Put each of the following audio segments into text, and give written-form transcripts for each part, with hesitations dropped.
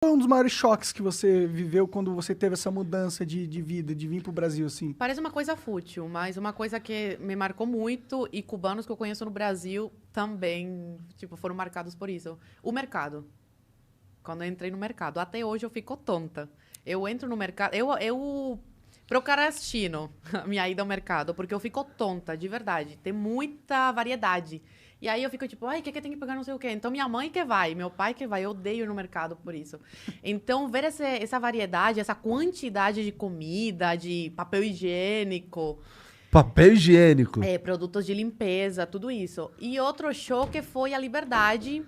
foi um dos maiores choques que você viveu quando você teve essa mudança de vida, de vir pro Brasil, assim? Parece uma coisa fútil, mas uma coisa que me marcou muito e cubanos que eu conheço no Brasil também, tipo, foram marcados por isso. O mercado. Quando eu entrei no mercado. Até hoje eu fico tonta. Eu entro no mercado. Eu procrastino a minha ida ao mercado, porque eu fico tonta, de verdade. Tem muita variedade. E aí eu fico tipo, ai, o que tem que pegar não sei o quê? Então minha mãe que vai, meu pai que vai, eu odeio ir no mercado por isso. Então ver essa variedade, essa quantidade de comida, de papel higiênico, Papel higiênico. produtos de limpeza, tudo isso. E outro choque foi a liberdade.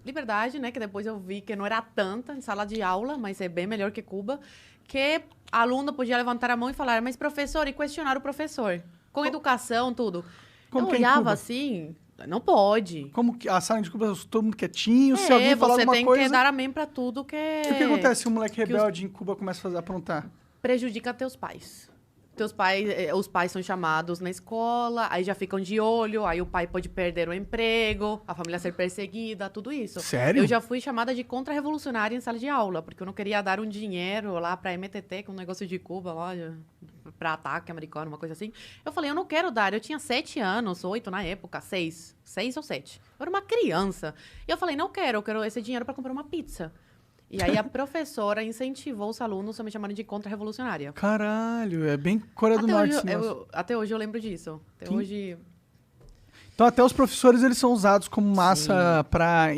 Liberdade, né? Que depois eu vi que não era tanta em sala de aula, mas é bem melhor que Cuba. Que aluno podia levantar a mão e falar, mas professor, e questionar o professor. Com educação, tudo. Como Eu que é em olhava Cuba? assim, não pode. Como que a sala de Cuba, todo mundo quietinho, se alguém falar Você alguma tem coisa... que dar amém pra tudo que E o que acontece se um moleque que os- rebelde em Cuba começa a fazer aprontar? prejudica teus pais. Teus pais, os pais são chamados na escola, aí já ficam de olho, aí o pai pode perder o emprego, a família ser perseguida, tudo isso. Sério? Eu já fui chamada de contra-revolucionária em sala de aula, porque eu não queria dar um dinheiro lá pra MTT, que é um negócio de Cuba lá, pra ataque americano, uma coisa assim. Eu falei, eu não quero dar. Eu tinha 7 anos, 8 na época, 6 ou 7. Eu era uma criança. E eu falei, não quero, eu quero esse dinheiro pra comprar uma pizza. E aí a professora incentivou os alunos a me chamarem de contra-revolucionária. Caralho, é bem Coreia do Norte esse negócio. Até hoje eu lembro disso. Até Que- hoje. Então até os professores, eles são usados como massa pra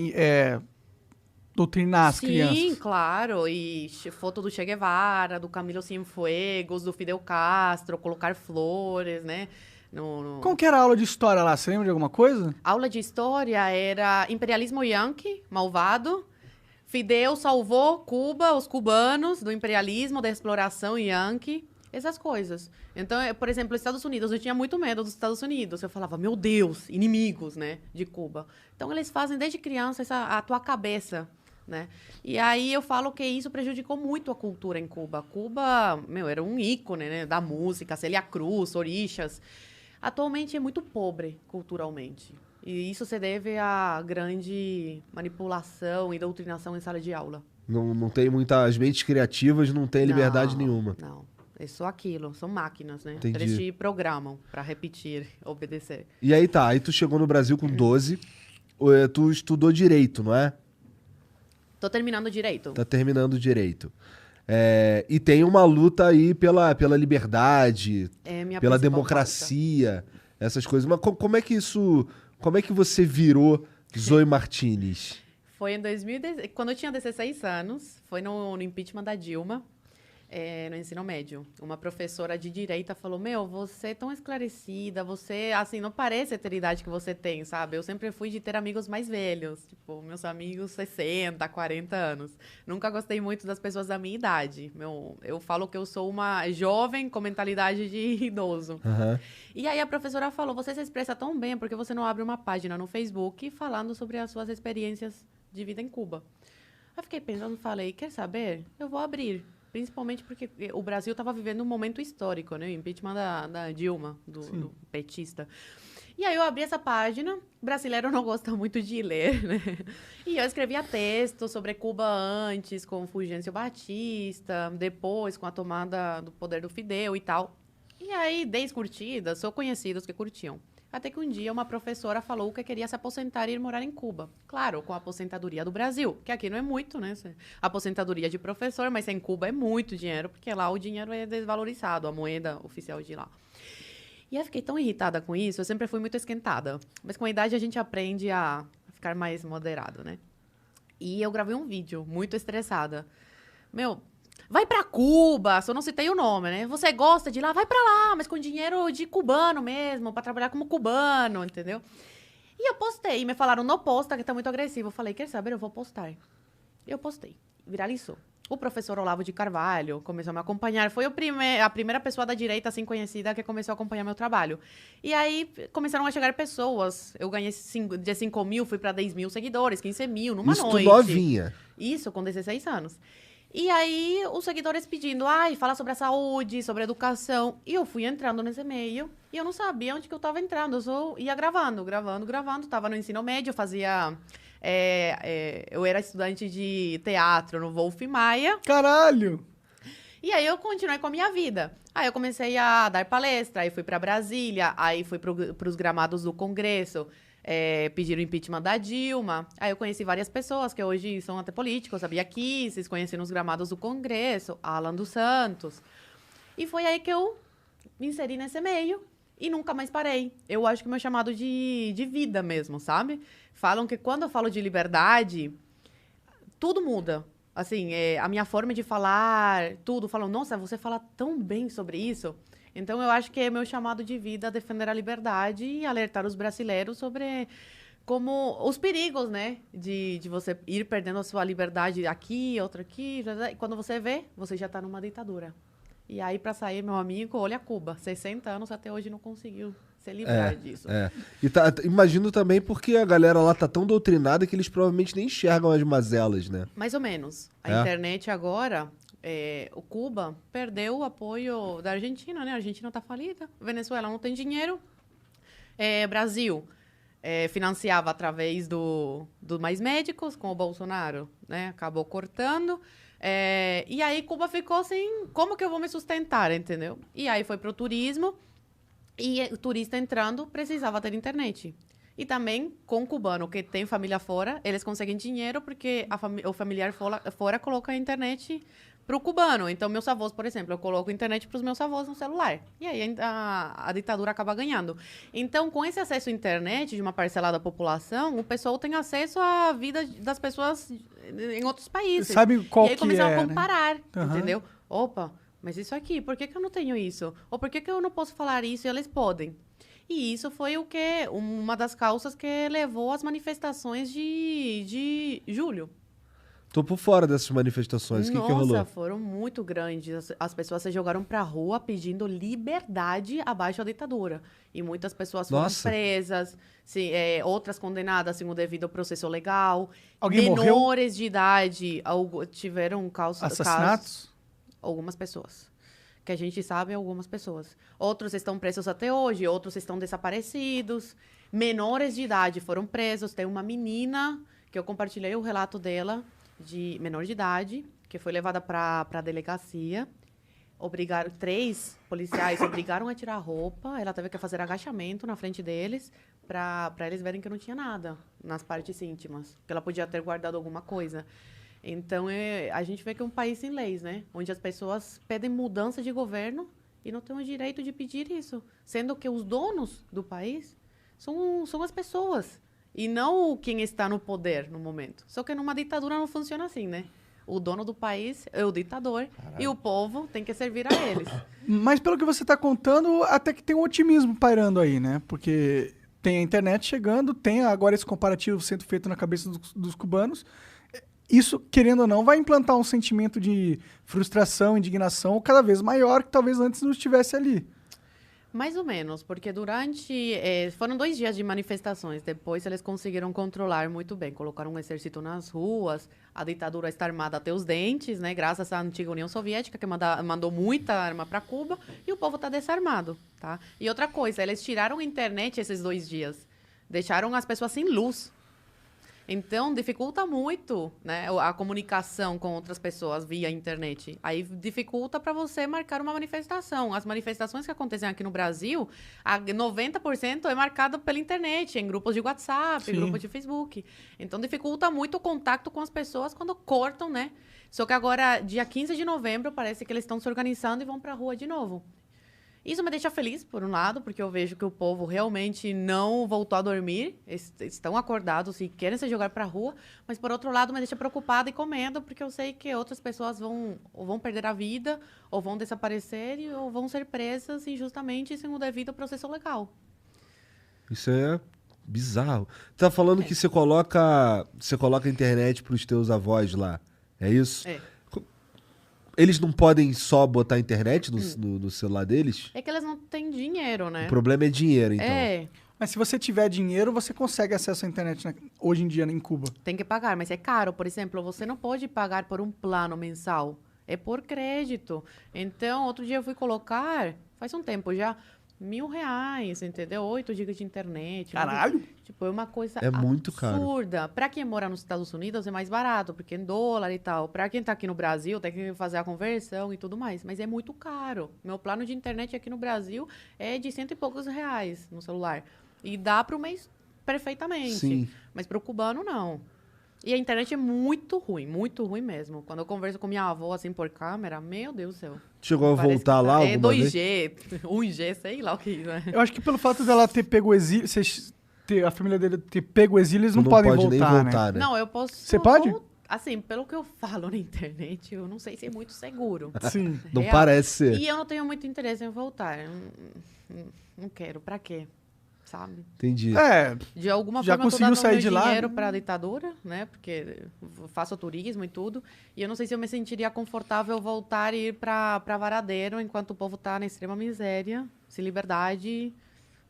doutrinar as Sim, crianças. claro. E foto do Che Guevara, do Camilo Cienfuegos, do Fidel Castro, colocar flores, né? Como que era a aula de história lá? Você lembra de alguma coisa? Aula de história era imperialismo yankee, malvado. Fidel salvou Cuba, os cubanos, do imperialismo, da exploração yankee. Essas coisas. Então, por exemplo, os Estados Unidos, eu tinha muito medo dos Estados Unidos. Eu falava, meu Deus, inimigos, né, de Cuba. Então, eles fazem desde criança a tua cabeça, né? E aí eu falo que isso prejudicou muito a cultura em Cuba. Cuba, era um ícone, né, da música, Célia Cruz, Orixás. Atualmente é muito pobre culturalmente. E isso se deve à grande manipulação e doutrinação em sala de aula. Não tem muitas mentes criativas, não tem liberdade Não, nenhuma. Não, é só aquilo. São máquinas, né? Entendi. Eles te programam para repetir, obedecer. E aí tá, aí tu chegou no Brasil com 12, tu estudou direito, não é? Tô terminando direito. Tá terminando direito. E tem uma luta aí pela liberdade, É minha pela principal democracia, essas coisas. Mas como é que isso... Como é que você virou Zoe Martinez? Foi em 2010, quando eu tinha 16 anos, foi no impeachment da Dilma, no ensino médio. Uma professora de direita falou, você é tão esclarecida, você, assim, não parece a ter a idade que você tem, sabe? Eu sempre fui de ter amigos mais velhos, tipo, meus amigos 60, 40 anos. Nunca gostei muito das pessoas da minha idade. Eu falo que eu sou uma jovem com mentalidade de idoso. Aham. E aí a professora falou, você se expressa tão bem, porque você não abre uma página no Facebook falando sobre as suas experiências de vida em Cuba. Eu fiquei pensando, falei, quer saber? Eu vou abrir. Principalmente porque o Brasil estava vivendo um momento histórico, né? O impeachment da Dilma, do petista. E aí eu abri essa página. O brasileiro não gosta muito de ler, né? E eu escrevia textos sobre Cuba antes, com Fulgêncio Batista, depois com a tomada do poder do Fidel e tal. E aí, 10 curtidas, sou conhecidos que curtiam. Até que um dia uma professora falou que queria se aposentar e ir morar em Cuba. Claro, com a aposentadoria do Brasil, que aqui não é muito, né? Aposentadoria de professor, mas em Cuba é muito dinheiro, porque lá o dinheiro é desvalorizado, a moeda oficial de lá. E eu fiquei tão irritada com isso, eu sempre fui muito esquentada. Mas com a idade a gente aprende a ficar mais moderado, né? E eu gravei um vídeo muito estressada. Vai pra Cuba, só não citei o nome, né? Você gosta de ir lá, vai pra lá, mas com dinheiro de cubano mesmo, pra trabalhar como cubano, entendeu? E eu postei, me falaram, não posta, que tá muito agressivo. Eu falei, quer saber, eu vou postar. Eu postei, viralizou. O professor Olavo de Carvalho começou a me acompanhar. Foi a primeira pessoa da direita, assim, conhecida, que começou a acompanhar meu trabalho. E aí, começaram a chegar pessoas. Eu ganhei de 5 mil, fui pra 10 mil seguidores, 15 mil, numa Isso noite. tu novinha. Isso, com 16 anos. E aí, os seguidores pedindo, fala sobre a saúde, sobre a educação. E eu fui entrando nesse meio e eu não sabia onde que eu tava entrando. Eu só ia gravando. Tava no ensino médio, fazia Eu era estudante de teatro no Wolf Maia. Caralho! E aí eu continuei com a minha vida. Aí eu comecei a dar palestra, aí fui para Brasília, aí fui para os gramados do Congresso, pedir o impeachment da Dilma. Aí eu conheci várias pessoas que hoje são até políticos, sabia que vocês conhecem nos gramados do Congresso, Alan dos Santos. E foi aí que eu me inseri nesse meio e nunca mais parei. Eu acho que o meu chamado de vida mesmo, sabe? Falam que quando eu falo de liberdade, tudo muda. Assim, a minha forma de falar, tudo. Falam, nossa, você fala tão bem sobre isso. Então, eu acho que é meu chamado de vida defender a liberdade e alertar os brasileiros sobre como os perigos, né? De você ir perdendo a sua liberdade aqui, outra aqui. E quando você vê, você já está numa ditadura. E aí, para sair, meu amigo, olha Cuba. 60 anos até hoje não conseguiu se livrar disso. E imagino também porque a galera lá tá tão doutrinada que eles provavelmente nem enxergam as mazelas, né? Mais ou menos. A internet agora, o Cuba perdeu o apoio da Argentina, né? A Argentina tá falida. Venezuela não tem dinheiro. Brasil financiava através do Mais Médicos com o Bolsonaro, né? Acabou cortando. E aí Cuba ficou assim, como que eu vou me sustentar, entendeu? E aí foi pro turismo. E o turista entrando precisava ter internet. E também, com o cubano que tem família fora, eles conseguem dinheiro porque o familiar fora coloca a internet para o cubano. Então, meus avós, por exemplo, eu coloco internet para os meus avós no celular. E aí a ditadura acaba ganhando. Então, com esse acesso à internet de uma parcela da população, o pessoal tem acesso à vida das pessoas em outros países. Sabe qual que é, E aí começam a né? comparar, Uhum. entendeu? Opa, mas isso aqui, por que eu não tenho isso? Ou por que eu não posso falar isso e eles podem? E isso foi uma das causas que levou às manifestações de julho. Tô por fora dessas manifestações. O que rolou? Nossa, foram muito grandes. As pessoas se jogaram pra rua pedindo liberdade abaixo da ditadura. E muitas pessoas foram presas, outras condenadas sem o devido processo legal. Alguém morreu? Menores de idade tiveram Assassinatos? casos. Algumas pessoas. Que a gente sabe, algumas pessoas. Outros estão presos até hoje, outros estão desaparecidos. Menores de idade foram presos. Tem uma menina, que eu compartilhei o relato dela, de menor de idade, que foi levada para a delegacia. 3 policiais obrigaram a tirar a roupa. Ela teve que fazer agachamento na frente deles para eles verem que não tinha nada nas partes íntimas. Que ela podia ter guardado alguma coisa. Então, a gente vê que é um país sem leis, né? Onde as pessoas pedem mudança de governo e não têm o direito de pedir isso. Sendo que os donos do país são as pessoas. E não quem está no poder no momento. Só que numa ditadura não funciona assim, né? O dono do país é o ditador. Caralho. E o povo tem que servir a eles. Mas pelo que você está contando, até que tem um otimismo pairando aí, né? Porque tem a internet chegando, tem agora esse comparativo sendo feito na cabeça dos cubanos. Isso, querendo ou não, vai implantar um sentimento de frustração, indignação cada vez maior que talvez antes não estivesse ali. Mais ou menos, porque foram 2 dias de manifestações. Depois eles conseguiram controlar muito bem. Colocaram um exército nas ruas, a ditadura está armada até os dentes, né? Graças à antiga União Soviética, que mandou muita arma para Cuba, e o povo está desarmado, tá? E outra coisa, eles tiraram a internet esses 2 dias. Deixaram as pessoas sem luz. Então, dificulta muito, né, a comunicação com outras pessoas via internet. Aí dificulta para você marcar uma manifestação. As manifestações que acontecem aqui no Brasil, 90% é marcado pela internet, em grupos de WhatsApp, Sim. em grupos de Facebook. Então, dificulta muito o contato com as pessoas quando cortam, né? Só que agora, dia 15 de novembro, parece que eles estão se organizando e vão para a rua de novo. Isso me deixa feliz, por um lado, porque eu vejo que o povo realmente não voltou a dormir, estão acordados e querem se jogar para a rua, mas, por outro lado, me deixa preocupada e com medo, porque eu sei que outras pessoas vão perder a vida, ou vão desaparecer, ou vão ser presas injustamente sem o devido processo legal. Isso é bizarro. Tá falando que você coloca a internet pros teus avós lá, é isso? É. Eles não podem só botar a internet no celular deles? É que eles não têm dinheiro, né? O problema é dinheiro, então. Mas se você tiver dinheiro, você consegue acesso à internet hoje em dia em Cuba. Tem que pagar, mas é caro. Por exemplo, você não pode pagar por um plano mensal. É por crédito. Então, outro dia eu fui colocar, faz um tempo já, R$ 1.000, entendeu? 8 GB de internet. Caralho! Tipo, é uma coisa É muito caro. absurda. Pra quem mora nos Estados Unidos é mais barato, porque em dólar e tal. Pra quem tá aqui no Brasil, tem que fazer a conversão e tudo mais. Mas é muito caro. Meu plano de internet aqui no Brasil é de R$ 100 e poucos no celular. E dá pro mês perfeitamente. Sim. Mas pro cubano, não. E a internet é muito ruim mesmo. Quando eu converso com minha avó, assim, por câmera, meu Deus do céu. Chegou a Parece voltar que lá é alguma vez? 2G, 1G, sei lá o que é. Eu acho que pelo fato dela ter pego o exílio, a família dele ter pego o exílio, eles Tu não podem pode voltar, nem né? voltar, né? Não, eu posso... Você pode? Assim, pelo que eu falo na internet, eu não sei se é muito seguro. Sim. Não Real. parece ser. E eu não tenho muito interesse em voltar. Eu não quero. Pra quê? Sabe? Entendi. É, De alguma Já forma, eu tô conseguiu dando sair meu de lá? dinheiro pra ditadura, né? Porque eu faço turismo e tudo. E eu não sei se eu me sentiria confortável voltar e ir pra Varadeiro enquanto o povo tá na extrema miséria, sem liberdade,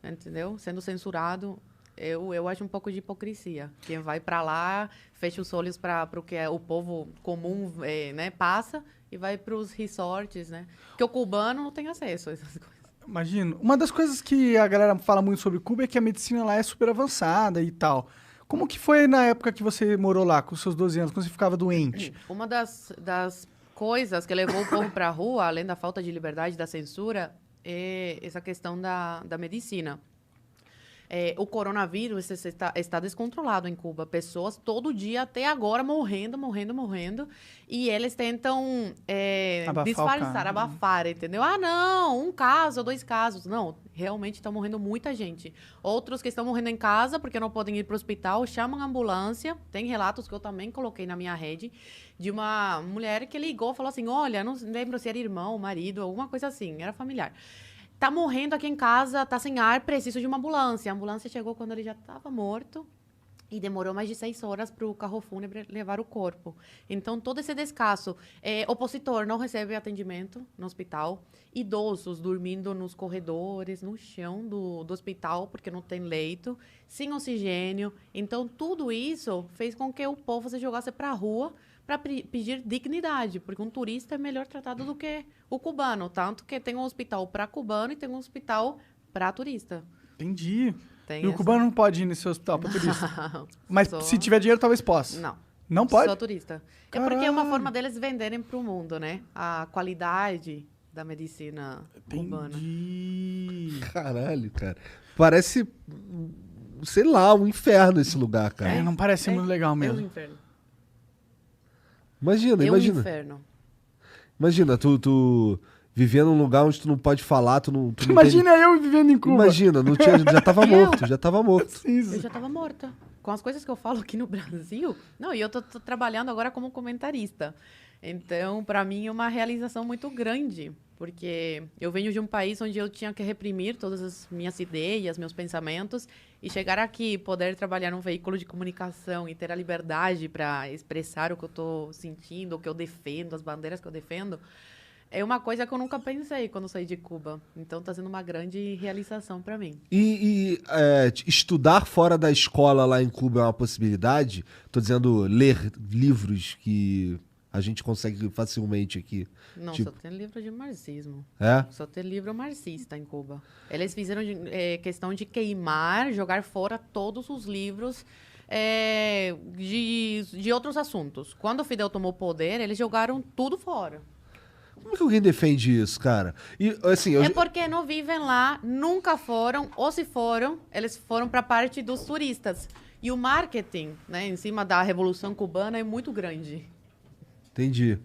entendeu? Sendo censurado. Eu acho um pouco de hipocrisia. Quem vai pra lá, fecha os olhos para o que o povo comum né, passa e vai pros resorts, né? Porque o cubano não tem acesso a essas coisas. imagino. Uma das coisas que a galera fala muito sobre Cuba é que a medicina lá é super avançada e tal. Como que foi na época que você morou lá, com seus 12 anos, quando você ficava doente? Uma das coisas que levou o povo para a rua, além da falta de liberdade, da censura, é essa questão da medicina. O coronavírus está descontrolado em Cuba. Pessoas todo dia, até agora, morrendo. E eles tentam disfarçar, abafar, entendeu? Ah, não, 1 caso ou 2 casos. Não, realmente está morrendo muita gente. Outros que estão morrendo em casa porque não podem ir para o hospital, chamam a ambulância. Tem relatos que eu também coloquei na minha rede de uma mulher que ligou e falou assim, olha, não lembro se era irmão, marido, alguma coisa assim, era familiar. Tá morrendo aqui em casa, tá sem ar, preciso de uma ambulância. A ambulância chegou quando ele já estava morto e demorou mais de 6 horas para o carro fúnebre levar o corpo. Então, todo esse descaso. Opositor não recebe atendimento no hospital. Idosos dormindo nos corredores, no chão do hospital, porque não tem leito, sem oxigênio. Então, tudo isso fez com que o povo se jogasse para a rua para pedir dignidade, porque um turista é melhor tratado do que o cubano, tanto que tem um hospital para cubano e tem um hospital para turista. Entendi. Tem E o essa- cubano não pode ir nesse hospital para turista. Não, Mas só- se tiver dinheiro, talvez possa. Não. Não pode? Só turista. É porque é uma Caralho. forma deles venderem para o mundo, né? A qualidade da medicina cubana. Entendi. Caralho, cara. Parece, sei lá, um inferno esse lugar, cara. É, não parece muito legal É um mesmo. inferno. Imagina, É um imagina. inferno. Imagina, tu vivendo num lugar onde tu não pode falar, tu não tem- Imagina eu vivendo em Cuba. Imagina, não tinha, já tava morto, já tava morto. Isso. Eu já estava morta. Com as coisas que eu falo aqui no Brasil. Não, e eu tô trabalhando agora como comentarista. Então, para mim, é uma realização muito grande. Porque eu venho de um país onde eu tinha que reprimir todas as minhas ideias, meus pensamentos. E chegar aqui, poder trabalhar num veículo de comunicação e ter a liberdade para expressar o que eu estou sentindo, o que eu defendo, as bandeiras que eu defendo. É uma coisa que eu nunca pensei quando saí de Cuba. Então, está sendo uma grande realização para mim. Estudar fora da escola lá em Cuba é uma possibilidade? Tô dizendo ler livros que a gente consegue facilmente aqui. Não, Tipo- só tem livro de marxismo. É? Só tem livro marxista em Cuba. Eles fizeram questão de queimar, jogar fora todos os livros de outros assuntos. Quando o Fidel tomou o poder, eles jogaram tudo fora. Como que alguém defende isso, cara? E, assim, É porque não vivem lá, nunca foram, ou se foram, eles foram para a parte dos turistas. E o marketing, né, em cima da Revolução Cubana é muito grande. entendi.